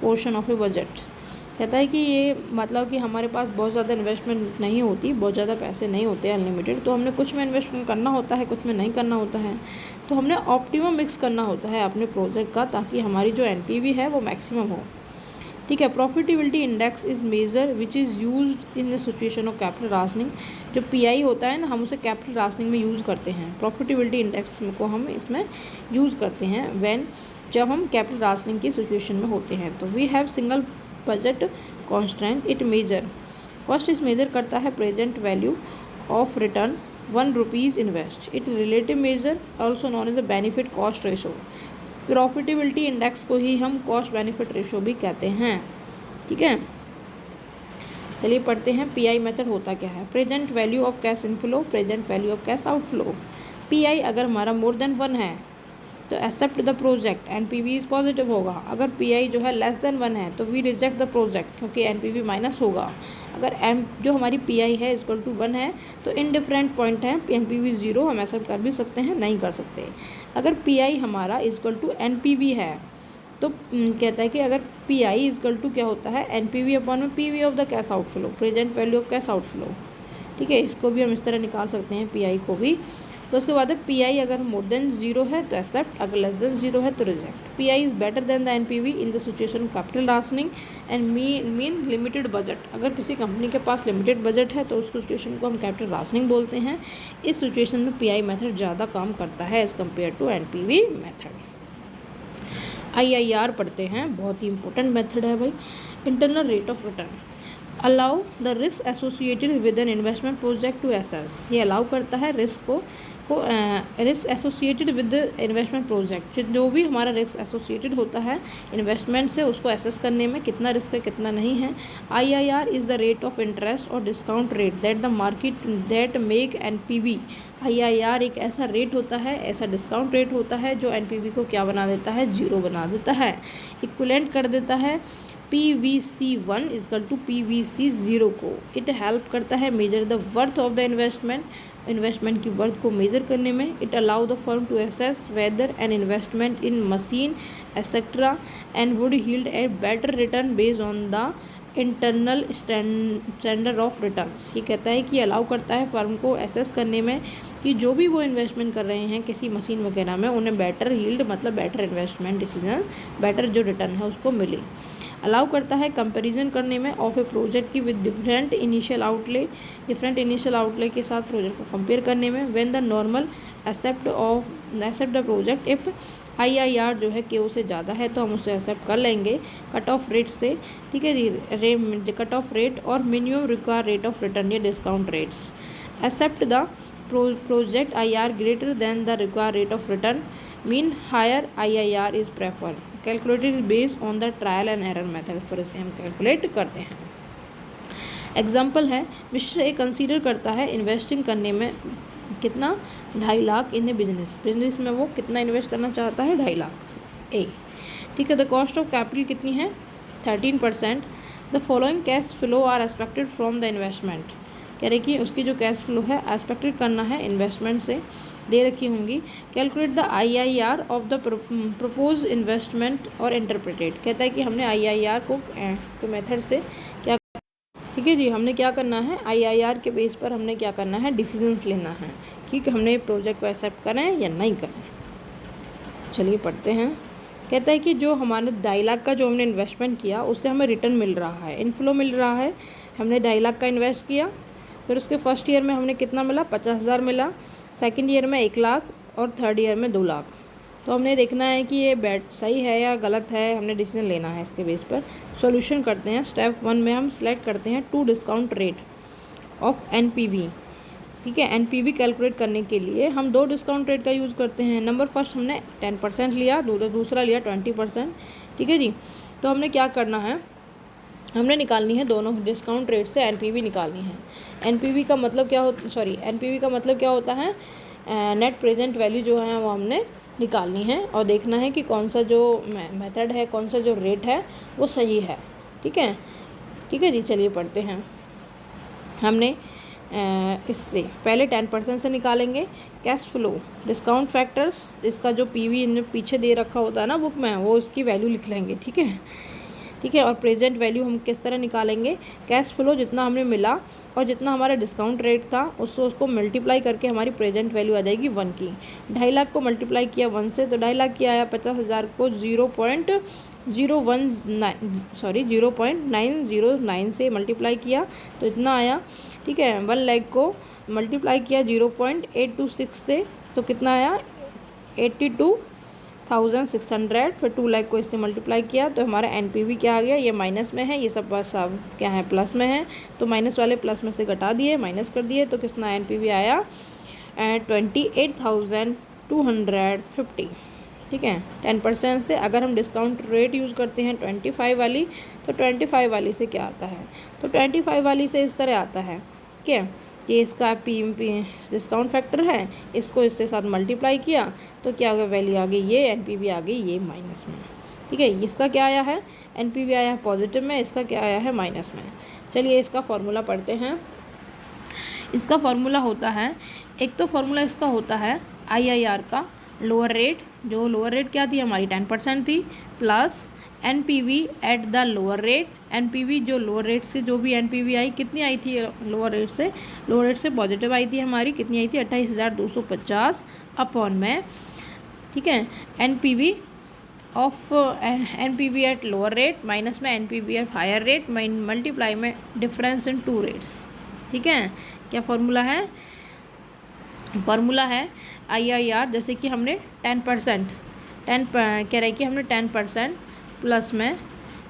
portion of a budget। कहता है कि ये मतलब कि हमारे पास बहुत ज़्यादा इन्वेस्टमेंट नहीं होती, बहुत ज़्यादा पैसे नहीं होते अनलिमिटेड, तो हमने कुछ में इन्वेस्टमेंट करना होता है, कुछ में नहीं करना होता है, तो हमने ऑप्टिमम मिक्स करना होता है अपने प्रोजेक्ट का, ताकि हमारी जो एनपीवी है वो मैक्सिमम हो, ठीक है। Profitability index is major which is used in the situation of capital rationing. जो पीआई होता है ना, हम उसे कैपिटल राशनिंग में यूज़ करते हैं, प्रॉफिटेबिलिटी इंडेक्स को हम इसमें यूज़ करते हैं व्हेन, जब हम कैपिटल राशनिंग की सिचुएशन में होते हैं। तो we have single budget constant it measure, first इस मेजर करता है present value of return 1 rupees invest, it relative measure also known as a benefit cost ratio. Profitability index को ही हम कॉस्ट बेनिफिट रेशो भी कहते हैं, ठीक है। चलिए पढ़ते हैं पीआई मेथड होता क्या है। Present value of cash inflow, present value of cash outflow. PI अगर हमारा मोर देन 1 है तो accept the project, NPV is positive होगा। अगर पीआई जो है लेस देन 1 है तो वी रिजेक्ट द प्रोजेक्ट, क्योंकि एनपीवी माइनस होगा। अगर एम जो हमारी पीआई है इक्वल टू 1 है तो इनडिफरेंट पॉइंट है, एनपीवी 0, हम एक्सेप्ट कर भी सकते हैं, नहीं कर सकते। अगर पीआई हमारा इक्वल टू एनपीवी है तो कहता है कि अगर पीआई इक्वल टू क्या होता है, एनपीवी अपॉन में PV of the cash outflow, present value of cash outflow, ठीक है। इसको भी हम इस तरह निकाल सकते हैं पीआई को भी। तो उसके बाद है पीआई अगर मोर देन 0 है तो एक्सेप्ट, अगर लेस देन 0 है तो reject. Pi is better than the NPV in the situation capital rationing and mean limited budget. अगर किसी कंपनी के पास लिमिटेड बजट है तो उस सिचुएशन को हम कैपिटल राशनिंग बोलते हैं। इस सिचुएशन में पीआई मेथड ज़्यादा काम करता है as compare to NPV method. IIR पढ़ते हैं, बहुत ही इंपॉर्टेंट मेथड है भाई। Internal rate of return allow the risk associated with an investment project to assess. ये अलाउ करता है रिस्क को risk associated with investment project, जो भी हमारा रिस्क एसोसिएटेड होता है इन्वेस्टमेंट से, उसको एसेस करने में कितना रिस्क है कितना नहीं है। IIR is the rate of interest और discount rate that the market that make NPV. IIR एक ऐसा रेट होता है, ऐसा डिस्काउंट रेट होता है जो एनपीवी को क्या बना देता है, 0 बना देता है, इक्विवेलेंट कर देता है PVC1 इक्वल टू PVC0 को। इट हेल्प करता है measure the worth of the investment की वर्थ को मेजर करने में। It allow the firm to assess whether an investment in machine etcetera and would yield a better return based on the internal standard of returns. ये कहता है कि allow करता है फर्म को एसेस करने में कि जो भी वो इन्वेस्टमेंट कर रहे हैं किसी मशीन वगैरह में, उन्हें बेटर यील्ड मतलब बेटर इन्वेस्टमेंट डिसीजन, बेटर जो रिटर्न है उसको मिले। अलाउ करता है कंपैरिजन करने में ऑफ ए प्रोजेक्ट की विद डिफरेंट इनिशियल आउटले के साथ प्रोजेक्ट को कंपेयर करने में। When the normal accept the project if IIR जो है KO से ज़्यादा है तो हम उसे एक्सेप्ट कर लेंगे कट ऑफ रेट से, ठीक है जी, कट ऑफ रेट और minimum require rate of return या discount rates. Accept the project IR greater than the require rate of return mean higher IIR is prefer. Calculated based on the trial and error method, पर इसे हम calculate करते हैं। Example है mister A consider करता है investing करने में कितना, 2.5 लाख इन ए बिजनेस में वो कितना इन्वेस्ट करना चाहता है, 2.5 लाख ए, ठीक है। द कॉस्ट ऑफ कैपिटल कितनी है 13%। The following cash flow are expected from the investment, कह रहे कि उसकी जो कैश फ्लो है एक्सपेक्टेड करना है इन्वेस्टमेंट से, दे रखी होंगी। Calculate the IIR of the propose investment और इंटरप्रेटेड, कहता है कि हमने IIR को मेथड से क्या, ठीक है जी, हमने क्या करना है IIR के बेस पर हमने क्या करना है डिसीजंस लेना है कि हमने प्रोजेक्ट को एक्सेप्ट करें या नहीं करें। चलिए पढ़ते हैं। कहता है कि जो हमारे 2.5 लाख का जो हमने इन्वेस्टमेंट किया उससे हमें रिटर्न मिल रहा है, इनफ्लो मिल रहा है। हमने 2.5 लाख का इन्वेस्ट किया, फिर उसके फर्स्ट ईयर में हमने कितना मिला 50,000 मिला, सेकंड ईयर में 1 लाख और थर्ड ईयर में 2 लाख। तो हमने देखना है कि ये सही है या गलत है, हमने डिसीजन लेना है इसके बेस पर। सॉल्यूशन करते हैं। स्टेप 1 में हम सिलेक्ट करते हैं 2 डिस्काउंट रेट ऑफ NPV, ठीक है। NPV कैलकुलेट करने के लिए हम 2 डिस्काउंट रेट का यूज़ करते हैं। नंबर फर्स्ट हमने 10% लिया, दूसरा लिया 20%, ठीक है जी। तो हमने क्या करना है, हमने निकालनी है दोनों डिस्काउंट रेट से NPV निकालनी है। NPV का मतलब क्या NPV का मतलब क्या होता है, नेट प्रेजेंट वैल्यू जो है वो हमने निकालनी है और देखना है कि कौन सा जो मेथड है, कौन सा जो रेट है वो सही है, ठीक है। ठीक है जी, चलिए पढ़ते हैं। हमने इससे पहले 10% से निकालेंगे। कैश फ्लो डिस्काउंट फैक्टर्स, इसका जो PV पीछे दे रखा होता है ना बुक में, वो इसकी वैल्यू लिख लेंगे, ठीक है। ठीक है, और प्रेजेंट वैल्यू हम किस तरह निकालेंगे, कैश फ्लो जितना हमने मिला और जितना हमारा डिस्काउंट रेट था उसको मल्टीप्लाई करके हमारी प्रेजेंट वैल्यू आ जाएगी 1 की। 2.5 लाख को मल्टीप्लाई किया 1 से तो 2.5 लाख की आया, 50,000 को 0.909 से मल्टीप्लाई किया तो इतना आया, ठीक है। 1 लाख को मल्टीप्लाई किया 0.826 से तो कितना आया 82,600। फिर 2 लाख को इससे मल्टीप्लाई किया तो हमारा NPV क्या आ गया, ये माइनस में है, ये सब क्या है प्लस में है, तो माइनस वाले प्लस में से घटा दिए, माइनस कर दिए तो कितना NPV आया 28,250, ठीक है। 10% से अगर हम डिस्काउंट रेट यूज़ करते हैं 25 वाली, तो 25 वाली से क्या आता है, तो 25 वाली से इस तरह आता है, ठीक है। ये इसका डिस्काउंट फैक्टर है, इसको इससे साथ मल्टीप्लाई किया तो क्या वैल्यू आ गई, ये NPV आ गई ये माइनस में, ठीक है। इसका क्या आया है, NPV आया है पॉजिटिव में, इसका क्या आया है माइनस में। चलिए इसका फॉर्मूला पढ़ते हैं। इसका फॉर्मूला होता है, एक तो फॉर्मूला इसका होता है IIR का लोअर रेट, जो लोअर रेट क्या थी हमारी 10% थी, plus NPV at the lower rate. NPV जो लोअर रेट से जो भी NPV आई, कितनी आई थी लोअर रेट से, लोअर रेट से पॉजिटिव आई थी हमारी, कितनी आई थी 28,250 अपॉन में, ठीक है। NPV at lower rate minus में NPV at higher rate multiply में डिफरेंस इन 2 रेट्स, ठीक है। क्या फॉर्मूला है, फॉर्मूला है IIR, जैसे कि हमने 10% कह रहे कि हमने 10% प्लस में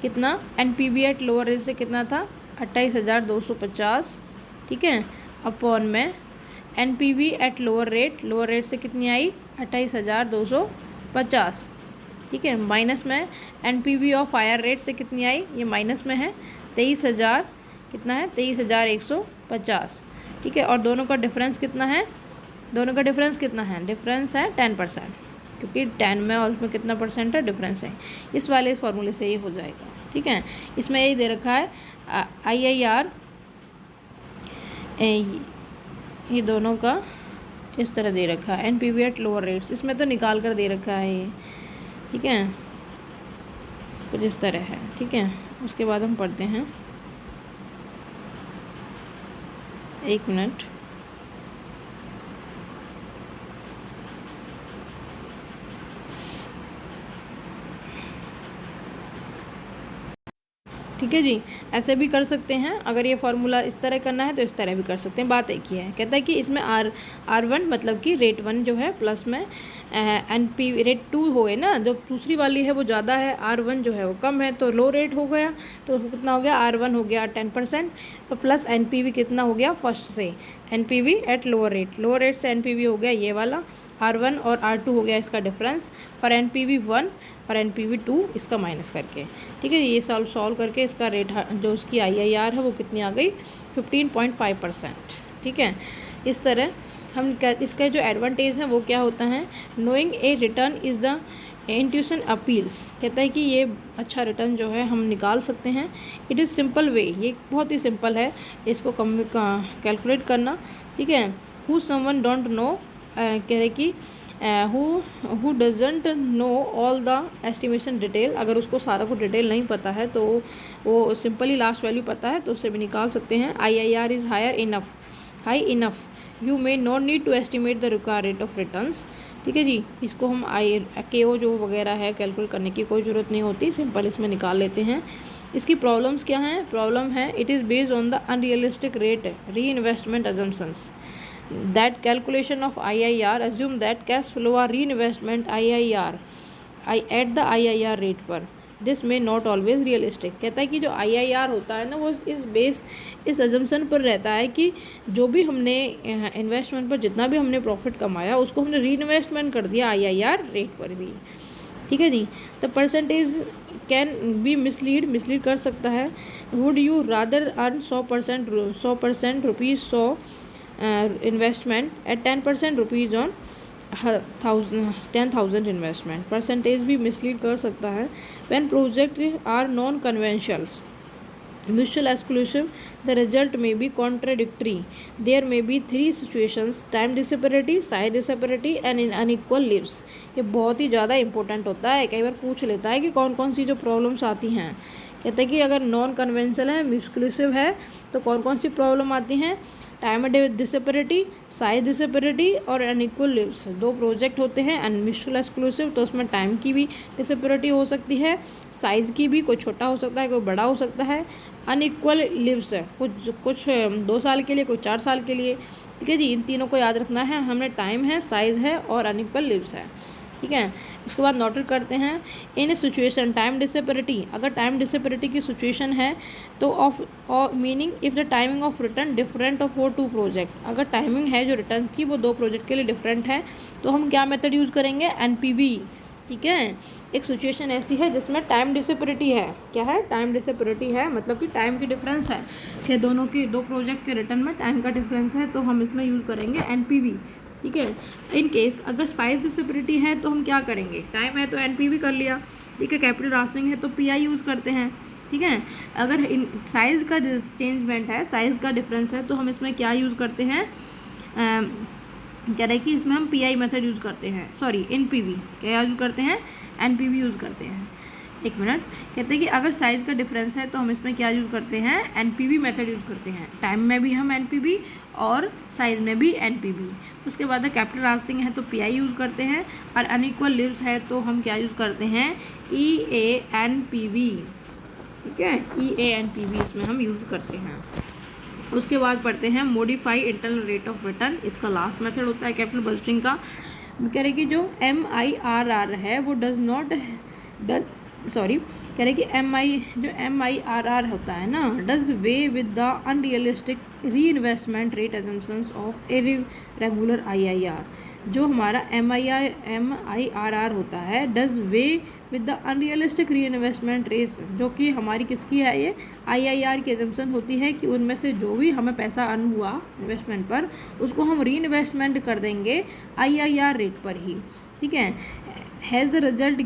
कितना NPV एट लोअर रेट से कितना था 28,250, ठीक है, अपॉन में NPV एट लोअर रेट से कितनी आई 28,250, ठीक है, माइनस में NPV ऑफ हायर रेट से कितनी आई, ये माइनस में है 23,000, कितना है 23,150, ठीक है। और दोनों का डिफरेंस कितना है, दोनों का डिफरेंस कितना है, डिफरेंस है 10%, क्योंकि 10 में और उसमें कितना परसेंट है डिफरेंस है, इस वाले इस फॉर्मूले से ये हो जाएगा, ठीक है। इसमें यही दे रखा है IIR, ये दोनों का किस तरह दे रखा है, NPV एट लोअर रेट्स, इसमें तो निकाल कर दे रखा है ये, ठीक है, कुछ इस तरह है, ठीक है। उसके बाद हम पढ़ते हैं, 1 मिनट, ठीक है जी। ऐसे भी कर सकते हैं, अगर ये फार्मूला इस तरह करना है तो इस तरह भी कर सकते हैं, बात एक ही है। कहता है कि इसमें R1 मतलब कि रेट 1 जो है प्लस में NPV रेट 2 हो गए ना, जो दूसरी वाली है वो ज़्यादा है, R1 जो है वो कम है, तो लो रेट हो गया, तो कितना हो गया R1 हो गया 10% और प्लस NPV कितना हो गया फर्स्ट से NPV एट लोअर रेट से NPV हो गया ये वाला, R1 और R2 हो गया इसका डिफरेंस, और NPV 1 और NPV 2 इसका माइनस करके, ठीक है। ये सॉल्व करके इसका रेट जो उसकी IIR है वो कितनी आ गई 15.5%, ठीक है। इस तरह हम इसका जो एडवांटेज है वो क्या होता है, knowing A return is the intuition appeals, कहता है कि ये अच्छा रिटर्न जो है हम निकाल सकते हैं। इट इज़ सिंपल वे, ये बहुत ही सिंपल है इसको कैलकुलेट करना, ठीक है। हु समवन डोंट नो, कह रहे कि who doesn't know all the estimation detail, अगर उसको सारा कुछ डिटेल नहीं पता है तो वो सिंपली लास्ट वैल्यू पता है तो उससे भी निकाल सकते हैं। IIR is high enough, you may not need to estimate the required rate of returns, ठीक है जी। इसको हम KO जो वगैरह है कैलकुलेट करने की कोई ज़रूरत नहीं होती, सिंपल इसमें निकाल लेते हैं। इसकी प्रॉब्लम्स क्या हैं? प्रॉब्लम है it is based on the unrealistic rate re investment assumptions, that calculation of IIR assume that cash flow or reinvestment IIR at the IIR rate पर, दिस में नॉट ऑलवेज रियलिस्टिक। कहता है कि जो IIR होता है ना वो इस अजम्पशन पर रहता है कि जो भी हमने इन्वेस्टमेंट पर जितना भी हमने प्रॉफिट कमाया उसको हमने री इन्वेस्टमेंट कर दिया IIR रेट पर भी, ठीक है जी। The percentage can be mislead कर सकता है। Would you rather earn 100% rupees 100 investment at 10% rupees on 10,000 investment, percentage भी मिसलीड कर सकता है। When project are non conventionals mutual exclusive the result में बी कॉन्ट्राडिक्टरी, देयर में be 3 situations, time disparity, size disparity and in unequal lives. ये बहुत ही ज़्यादा important होता है, कई बार पूछ लेता है कि कौन कौन सी जो प्रॉब्लम्स आती हैं। कहते हैं कि अगर नॉन कन्वेंशनल है, एक्सक्लूसिव है तो कौन कौन सी प्रॉब्लम आती हैं? टाइम डिसेपरेटी, साइज डिसेपरेटी और अनइक्वल लिव्स। 2 प्रोजेक्ट होते हैं एंड म्यूचुअल एक्सक्लूसिव तो उसमें टाइम की भी डिसेपरेटी हो सकती है, साइज़ की भी, कोई छोटा हो सकता है कोई बड़ा हो सकता है। अनइक्वल लिव्स है, कुछ 2 साल के लिए, कोई 4 साल के लिए, ठीक है जी। इन तीनों को याद रखना है हमने, टाइम है, साइज़ है और अनइक्वल लिव्स है, ठीक है। उसके बाद नोट करते हैं इन सिचुएशन टाइम डिसेपरेटी, अगर टाइम डिसेपरेटी की सिचुएशन है तो of meaning if the timing of return different of 2 project, अगर टाइमिंग है जो रिटर्न की वो 2 प्रोजेक्ट के लिए डिफरेंट है तो हम क्या मेथड यूज़ करेंगे? NPV, ठीक है। एक सिचुएशन ऐसी है जिसमें टाइम डिसेपरेटी है, क्या है? टाइम डिसेपरेटी है, मतलब कि टाइम की डिफरेंस है, कि दोनों की 2 प्रोजेक्ट के रिटर्न में टाइम का डिफरेंस है तो हम इसमें यूज़ करेंगे NPV, ठीक है। इन केस अगर साइज डिसेपरेटी है तो हम क्या करेंगे? टाइम है तो NPV कर लिया, ठीक है। कैपिटल राशनिंग है तो PI यूज़ करते हैं, ठीक है। अगर इन साइज़ का चेंजमेंट है, साइज़ का डिफरेंस है तो हम इसमें क्या यूज़ करते हैं? कह रहे हैं कि इसमें हम PI मेथड यूज़ करते हैं, सॉरी NPV, क्या यूज़ करते हैं? NPV यूज़ करते हैं। एक मिनट, कहते हैं कि अगर साइज़ का डिफरेंस है तो हम इसमें क्या यूज़ करते हैं? NPV मेथड यूज़ करते हैं। टाइम में भी हम NPV और साइज़ में भी NPV। उसके बाद कैपिटल राशनिंग है तो PI यूज़ करते हैं और अनइक्वल लिव्स है तो हम क्या यूज़ करते हैं? EANPV, ठीक है। EANPV इसमें हम यूज़ करते हैं। उसके बाद पढ़ते हैं modify internal rate of return, इसका लास्ट मेथड होता है कैपिटल बजटिंग का। कह रहे कि जो MIRR है वो कह रहे कि MIRR होता है ना, does away with the unrealistic re investment rate assumptions of irregular IIR। जो हमारा MIRR होता है does away with the unrealistic re investment rates, जो कि हमारी किसकी है? ये IIR की एजम्पशन होती है कि उनमें से जो भी हमें पैसा अर्न हुआ इन्वेस्टमेंट पर उसको हम री इन्वेस्टमेंट कर देंगे IIR रेट पर ही, ठीक है। Has the result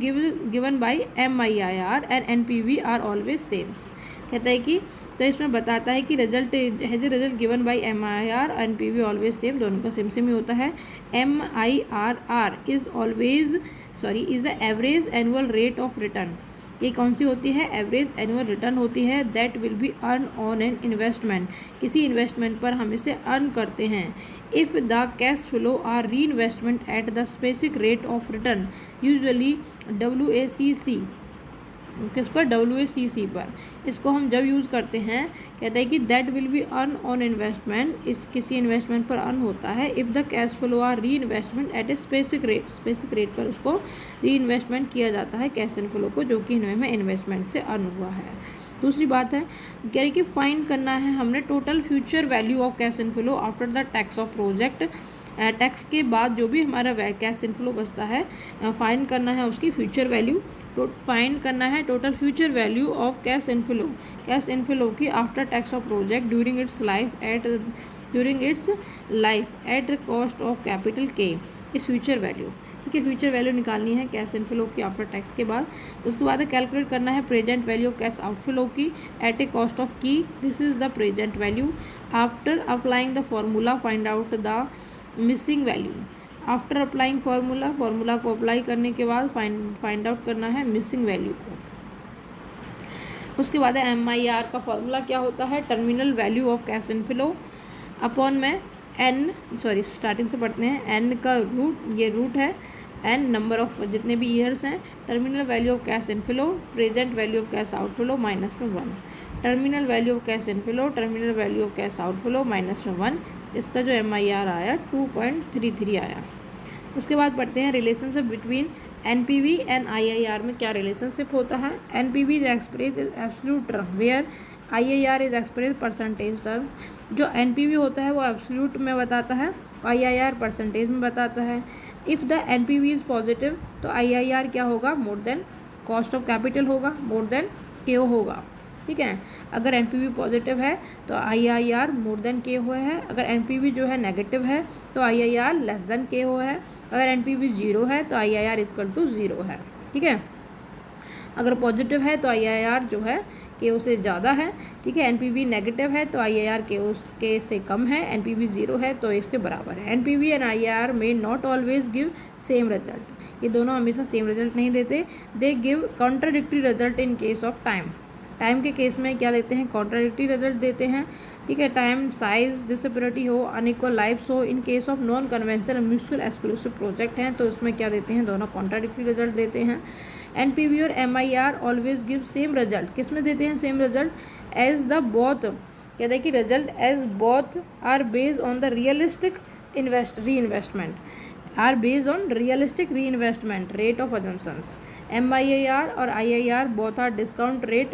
given by MIRR and NPV are always sames. कहता है कि तो इसमें बताता है कि result has result given by MIR and NPV always same, दोनों का सेम ही होता है। MIRR is the average annual rate of return, ये कौन सी होती है? एवरेज एनुअल रिटर्न होती है। That will be earn on an investment, किसी इन्वेस्टमेंट पर हम इसे अर्न करते हैं। If the cash flow are re investment at the specific rate of return, usually WACC, किस पर? WACC पर। इसको हम जब यूज़ करते हैं, कहते हैं कि that will be earn on investment, इस किसी इन्वेस्टमेंट पर अर्न होता है। If the cash flow are re investment at a specific rate पर उसको री इन्वेस्टमेंट किया जाता है कैश फ्लो को, जो कि इनमें इन्वेस्टमेंट से अर्न हुआ है। दूसरी बात है कह रही कि फाइंड करना है हमने total future value of cash inflow after the tax of project. Tax के बाद जो भी हमारा कैश इनफ्लो बचता है फाइंड करना है उसकी फ्यूचर वैल्यू। फाइंड करना है total future value of cash inflow की after tax of project during its life at cost of capital के, इस फ्यूचर वैल्यू, ठीक है। फ्यूचर वैल्यू निकालनी है कैश इनफ्लो की आफ्टर टैक्स के बाद। उसके बाद कैलकुलेट करना है present value of cash outflow की एट ए कॉस्ट ऑफ की। This is the present value. After applying the formula find out the missing value. After applying formula को अप्लाई करने के बाद फाइंड आउट करना है मिसिंग वैल्यू को। उसके बाद MIR का फॉर्मूला क्या होता है, terminal value of cash inflow upon में स्टार्टिंग से पढ़ते हैं। n का रूट, ये रूट है, n नंबर ऑफ जितने भी ईयर्स हैं, terminal value of cash inflow, present value of cash outflow minus में 1। Terminal value of cash inflow, terminal value of cash outflow minus में 1। इसका जो MIR आया 2.33 आया। उसके बाद पढ़ते हैं relationship between NPV and IIR में क्या रिलेशनशिप होता है। NPV is express is absolute term where IIR is express percentage term. जो NPV होता है वो एब्सोल्यूट में बताता है, IIR परसेंटेज में बताता है। If the NPV is positive तो IIR क्या होगा, more than cost of capital होगा, मोर देन KO होगा। ठीक है, अगर NPV पॉजिटिव है तो IIR मोर देन KO है। अगर NPV जो है नेगेटिव है तो IIR लेस देन KO है। अगर NPV 0 है तो IIR इक्वल टू 0 है। ठीक है, अगर पॉजिटिव है तो IIR जो है KO से ज़्यादा है। ठीक है, NPV नेगेटिव है तो IIR KO के से कम है। NPV 0 है तो इसके बराबर है। NPV एंड IIR में not always give same result. ये दोनों हमेशा सेम रिजल्ट नहीं देते, they give contradictory result in case of time. Time के केस में क्या देते हैं, कॉन्ट्राडिक्टरी रिजल्ट देते हैं। ठीक है, टाइम साइज डिसेबिलिटी हो, अनइक्वल लाइफ्स हो। इन case of non conventional mutual exclusive project हैं तो उसमें क्या देते हैं, दोनों कॉन्ट्राडिक्टरी रिजल्ट देते हैं। NPV और MIR always give same result. किस में देते हैं same result, as the both, कहते हैं कि result as both are based on the realistic re investment rate of assumptions. MIR और IIR both are discount rate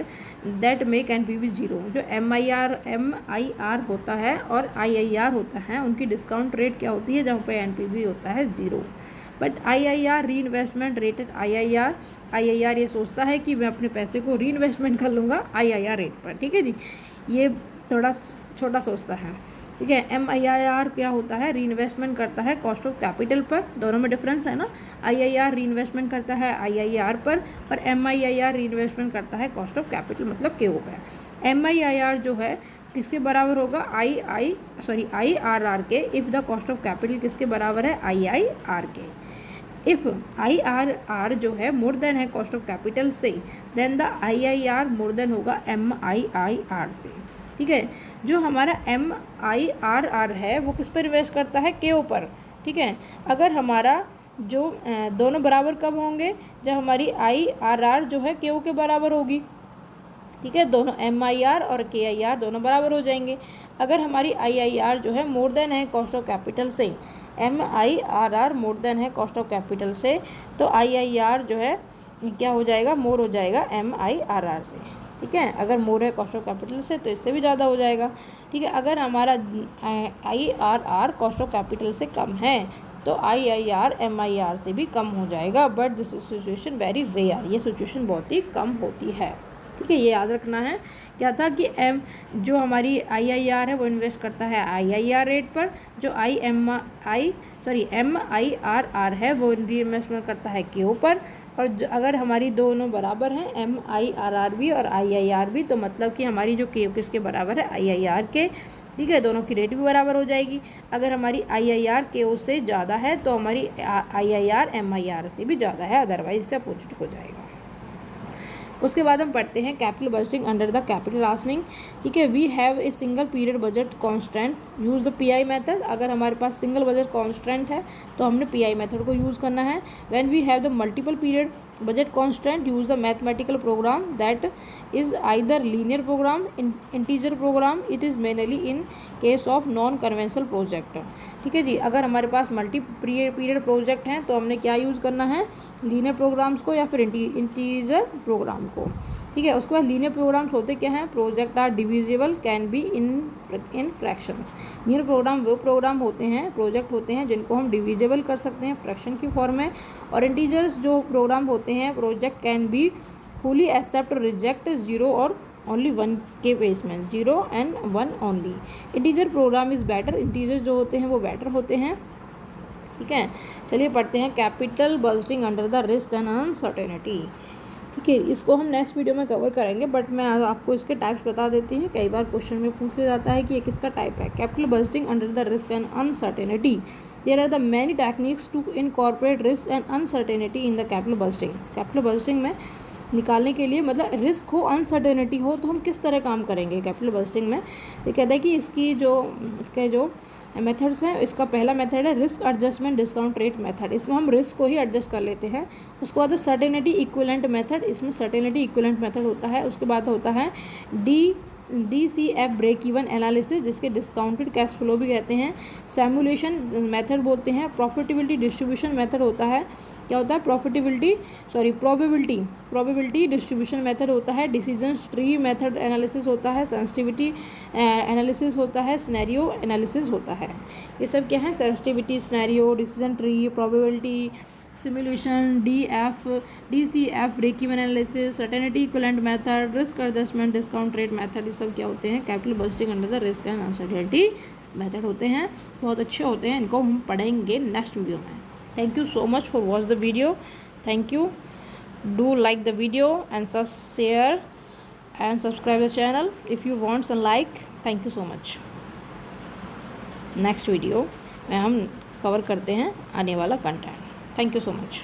that make NPV 0। जो MIR होता है और IIR होता है, उनकी डिस्काउंट रेट क्या होती है, जहाँ पे NPV होता है 0। बट IIR री इन्वेस्टमेंट रेटेड IIR ये सोचता है कि मैं अपने पैसे को री इन्वेस्टमेंट कर लूँगा IIR रेट पर। ठीक है जी, ये थोड़ा छोटा सोचता है। ठीक है, MIR क्या होता है, री इन्वेस्टमेंट करता है कॉस्ट ऑफ कैपिटल पर। दोनों में डिफरेंस है ना, IIR री इन्वेस्टमेंट करता है IIR पर और MIIR री इन्वेस्टमेंट करता है कॉस्ट ऑफ कैपिटल मतलब KO पर। MIIR जो है किसके बराबर होगा, IRR के। If the cost of capital किसके बराबर है, IIR के। इफ़ IRR जो है मोर देन है कॉस्ट ऑफ कैपिटल से, then the IIR more than होगा MIIR से। ठीक है, जो हमारा MIRR है वो किस पर इन्वेस्ट करता है, KO पर। ठीक है, अगर हमारा जो दोनों बराबर कब होंगे, जब हमारी IRR जो है KO के बराबर होगी। ठीक है, दोनों MIR और KIR दोनों बराबर हो जाएंगे। अगर हमारी IIR जो है मोर देन है कॉस्ट ऑफ कैपिटल से, MIRR मोर देन है कॉस्ट ऑफ कैपिटल से, तो IIR जो है क्या हो जाएगा, मोर हो जाएगा MIRR से। ठीक है, अगर मोर है कॉस्ट ऑफ कैपिटल से तो इससे भी ज़्यादा हो जाएगा। ठीक है, अगर हमारा IRR कॉस्ट ऑफ कैपिटल से कम है तो IIR MIR से भी कम हो जाएगा। But this situation very rare, ये सिचुएशन बहुत ही कम होती है। ठीक है, ये याद रखना है। क्या था कि जो हमारी IIR है वो इन्वेस्ट करता है IIR रेट पर, जो MIRR है वो री इन्वेस्टमेंट करता है KO पर। और अगर हमारी दोनों बराबर हैं MIRR भी और IIR भी, तो मतलब कि हमारी जो KO किसके बराबर है, IIR के। ठीक है, दोनों की रेट भी बराबर हो जाएगी। अगर हमारी IIR KO से ज़्यादा है तो हमारी IIR MIR से भी ज़्यादा है, अदरवाइज इससे अपोजिट हो जाएगा। उसके बाद हम पढ़ते हैं capital budgeting under the capital rationing. ठीक है, we have a single period budget constant, use the PI method. अगर हमारे पास सिंगल बजट कॉन्स्टेंट है तो हमने PI मेथड को यूज़ करना है। When we have the multiple period budget constant, use the mathematical program that is either linear program, integer program. It is mainly in case of non conventional project. ठीक है जी, अगर हमारे पास multi period project हैं तो हमने क्या use करना है, लीनियर प्रोग्राम्स को या फिर इंटीजर प्रोग्राम को। ठीक है, उसके बाद लीनियर प्रोग्राम्स होते क्या हैं, project are divisible can be in fractions. Linear program वो प्रोग्राम होते हैं, प्रोजेक्ट होते हैं जिनको हम डिविजिबल कर सकते हैं फ्रैक्शन की फॉर्म में। और इंटीजर्स जो प्रोग्राम होते हैं, project can be fully accept reject 0 और ओनली 1 के केस में, 0 and 1 only. Integer program is better, integer जो होते हैं वो बेटर होते हैं ठीक है, चलिए पढ़ते हैं capital budgeting under the risk and uncertainty. ठीक है, इसको हम नेक्स्ट वीडियो में कवर करेंगे, बट मैं आपको इसके टाइप्स बता देती हूँ। कई बार क्वेश्चन में पूछ लिया जाता है कि ये किसका टाइप है। Capital budgeting under the risk and uncertainty, there are the many techniques to incorporate risk and uncertainty in the capital budgeting. Capital budgeting में निकालने के लिए, मतलब रिस्क हो अनसर्टेनिटी हो, तो हम किस तरह काम करेंगे कैपिटल बजटिंग में। ये कहता है कि इसके जो मेथड्स हैं, इसका पहला मेथड है risk adjustment discount rate method. इसमें हम रिस्क को ही एडजस्ट कर लेते हैं। उसके बाद सर्टेनिटी इक्विवेलेंट मेथड, इसमें सर्टेनिटी इक्विवेलेंट मेथड होता है। उसके बाद होता है DCF ब्रेक इवन एनालिसिस, जिसके डिस्काउंटेड कैश फ्लो भी कहते हैं। सैमुलेशन मेथड बोलते हैं। प्रॉफिटेबिलिटी डिस्ट्रीब्यूशन मेथड होता है। क्या होता है? प्रोबेबिलिटी डिस्ट्रीब्यूशन मेथड होता है। डिसीजन ट्री मेथड एनालिसिस होता है। सेंसिटिविटी एनालिसिस होता है। सिनेरियो एनालिसिस होता है। ये सब क्या है? Sensitivity, scenario, decision tree, probability, simulation, DCF break even analysis, certainty equivalent method, risk adjustment discount rate method, ये सब क्या होते हैं? Capital budgeting under the risk and uncertainty method होते हैं। बहुत अच्छे होते हैं, इनको हम पढ़ेंगे नेक्स्ट वीडियो में। Thank you so much for watch the video. Thank you. Do like the video and share and subscribe the channel if you want some like. Thank you so much. Next video में हम cover करते हैं आने वाला content. Thank you so much.